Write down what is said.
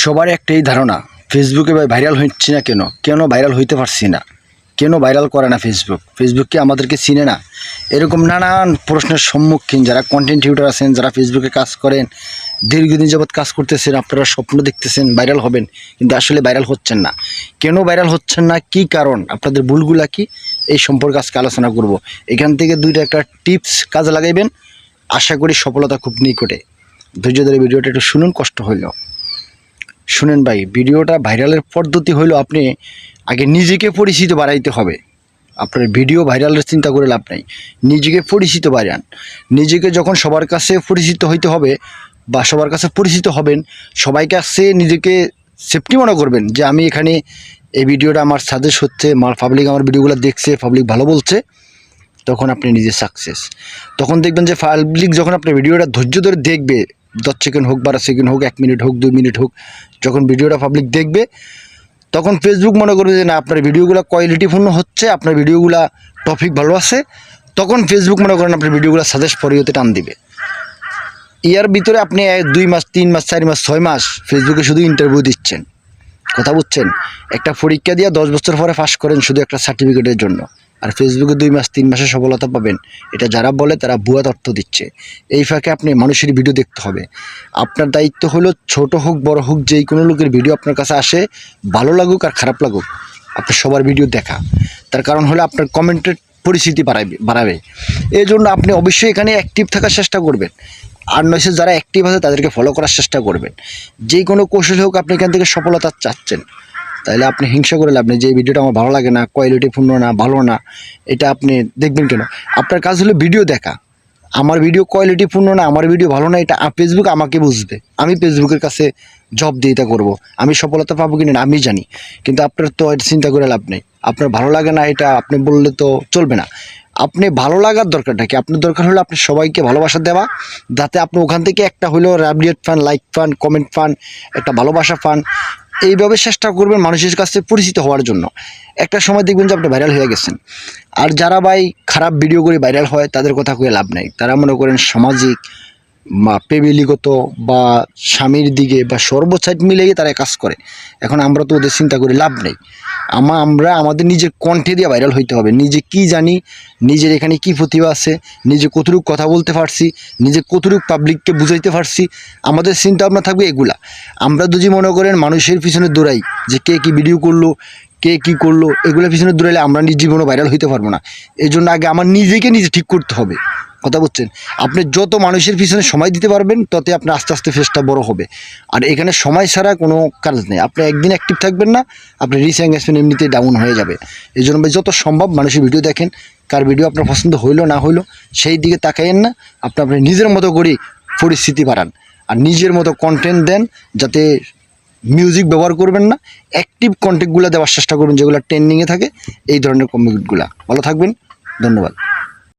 সবার একটাই ধারণা, ফেসবুকে ভাইরাল হচ্ছে না কেন, কেন ভাইরাল হইতে পারছি না, কেন ভাইরাল করে না ফেসবুক কি আমাদেরকে চিনে না? এরকম নানান প্রশ্নের সম্মুখীন যারা কন্টেন্ট ক্রিয়েটর আছেন, যারা ফেসবুকে কাজ করেন, দীর্ঘদিন যাবৎ কাজ করতেছেন, আপনারা স্বপ্ন দেখতেছেন ভাইরাল হবেন, কিন্তু আসলে ভাইরাল হচ্ছেন না। কেন ভাইরাল হচ্ছেন না, কি কারণ, আপনাদের ভুলগুলা কি, এই সম্পর্কে আজকে আলোচনা করব। এখান থেকে দুইটা একটা টিপস কাজে লাগাইবেন, আশা করি সফলতা খুব নিকটে। ধৈর্য ধরে ভিডিওটা একটু শুনুন, কষ্ট হইলেও শুনেন ভাই। ভিডিওটা ভাইরালের পদ্ধতি হইলো, আপনি আগে নিজেকে পরিচিত বাড়াইতে হবে। আপনার ভিডিও ভাইরালের চিন্তা করে লাভ নাই, নিজেকে পরিচিত বাড়ান। নিজেকে যখন সবার কাছে পরিচিত হইতে হবে বা সবার কাছে পরিচিত হবেন, সবাই কাছে নিজেকে সেফটি মনে করবেন যে আমি এখানে এই ভিডিওটা আমার সাজেস্ট হচ্ছে, পাবলিক আমার ভিডিওগুলো দেখছে, পাবলিক ভালো বলছে, তখন আপনি নিজে সাকসেস। তখন দেখবেন যে পাবলিক যখন আপনার ভিডিওটা ধৈর্য ধরে দেখবে, 10 সেকেন্ড হোক, 12 সেকেন্ড হোক, 1 মিনিট হোক, 2 মিনিট হোক, যখন ভিডিওটা পাবলিক দেখবে, তখন ফেসবুক মনে করবে যে না, আপনার ভিডিওগুলো কোয়ালিটিপূর্ণ হচ্ছে, আপনার ভিডিওগুলো টপিক ভালো আছে, তখন ফেসবুক মনে করেন আপনার ভিডিওগুলো সাজেস্ট ফর ইউতে টান দিবে। ইয়ার ভিতরে আপনি 2 মাস, 3 মাস, 4 মাস, 6 মাস ফেসবুকে শুধু ইন্টারভিউ দিচ্ছেন, কথা বুঝছেন? একটা পরীক্ষা দিয়ে 10 বছর পরে পাস করেন শুধু একটা সার্টিফিকেটের জন্য, আর ফেসবুকে 2 মাস 3 মাসে সফলতা পাবেন, এটা যারা বলে তারা ভুয়া তথ্য দিচ্ছে। এই ফাঁকে আপনি মানুষের ভিডিও দেখতে হবে। আপনার দায়িত্ব হলো, ছোট হোক বড় হোক, যেই কোনো লোকের ভিডিও আপনার কাছে আসে, ভালো লাগুক আর খারাপ লাগুক, আপনার সবার ভিডিও দেখা। তার কারণ হলো আপনার কমেন্টের পরিচিতি বাড়াবে। এই জন্য আপনি অবশ্যই এখানে অ্যাক্টিভ থাকার চেষ্টা করবেন, আর নয়সে যারা অ্যাক্টিভ আছে তাদেরকে ফলো করার চেষ্টা করবেন। যে কোনো কৌশল হোক, আপনি এখান থেকে সফলতা চাচ্ছেন, তাহলে আপনি হিংসা করে লাভ নেই যে এই ভিডিওটা আমার ভালো লাগে না, কোয়ালিটিপূর্ণ না, ভালো না, এটা আপনি দেখবেন কেন? আপনার কাজ হলো ভিডিও দেখা। আমার ভিডিও কোয়ালিটিপূর্ণ না, আমার ভিডিও ভালো না, এটা ফেসবুক আমাকে বুঝবে। আমি ফেসবুকের কাছে জব দিয়ে এটা করবো, আমি সফলতা পাবো কিনা আমি জানি, কিন্তু আপনার তো এটা চিন্তা করে লাভ নেই। আপনার ভালো লাগে না এটা আপনি বললে তো চলবে না। আপনি ভালো লাগার দরকারটা কি? আপনার দরকার হলো আপনি সবাইকে ভালোবাসা দেওয়া, যাতে আপনি ওখান থেকে একটা হলেও রেভিউট পান, লাইক পান, কমেন্ট পান, একটা ভালোবাসা পান। এইভাবে চেষ্টা করবেন মানুষের কাছে পরিচিত হওয়ার জন্য। একটা সময় দেখবেন যে আপনি ভাইরাল হয়ে গেছেন। আর যারা ভাই খারাপ ভিডিও করে ভাইরাল হয়, তাদের কথা কয়ে লাভ নাই। তারা মনে করেন সামাজিক বা ফ্যামিলিগত বা স্বামীর দিকে বা সর্বসাইড মিলিয়ে তারা কাজ করে। এখন আমরা তো ওদের চিন্তা করে লাভ নেই। আমরা আমাদের নিজের কণ্ঠে দিয়ে ভাইরাল হইতে হবে। নিজে কি জানি, নিজের এখানে কি প্রতিভা আছে, নিজে কতটুকু কথা বলতে পারছি, নিজে কতটুকু পাবলিককে বুঝাইতে পারছি, আমাদের চিন্তা ভাবনা থাকবে এগুলা। আমরা যদি মনে করেন মানুষের পিছনে দৌড়াই যে কে কী ভিডিও করলো, কে কী করলো, এগুলোর পিছনে দৌড়াইলে আমরা নিজ জীবনে ভাইরাল হইতে পারবো না। এই জন্য আগে আমার নিজেকে নিজে ঠিক করতে হবে, কথা বুঝছেন? আপনি যত মানুষের পিছনে সময় দিতে পারবেন, ততই আপনার আস্তে আস্তে ফেসটা বড় হবে। আর এখানে সময় ছাড়া কোনো কাজ নেই। আপনি একদিন অ্যাক্টিভ থাকবেন না, আপনার রিচ এঙ্গেজমেন্ট এমনিতেই ডাউন হয়ে যাবে। এই জন্য যত সম্ভব মানুষের ভিডিও দেখেন, কার ভিডিও আপনার পছন্দ হইলো না হইলো সেই দিকে তাকাইয়েন না। আপনি নিজের মতো করে পরিস্থিতি বাড়ান, আর নিজের মতো কন্টেন্ট দেন, যাতে মিউজিক ব্যবহার করবেন না, অ্যাক্টিভ কন্টেন্টগুলো দেওয়ার চেষ্টা করবেন যেগুলো ট্রেন্ডিংয়ে থাকে, এই ধরনের কমেন্টগুলো। ভালো থাকবেন, ধন্যবাদ।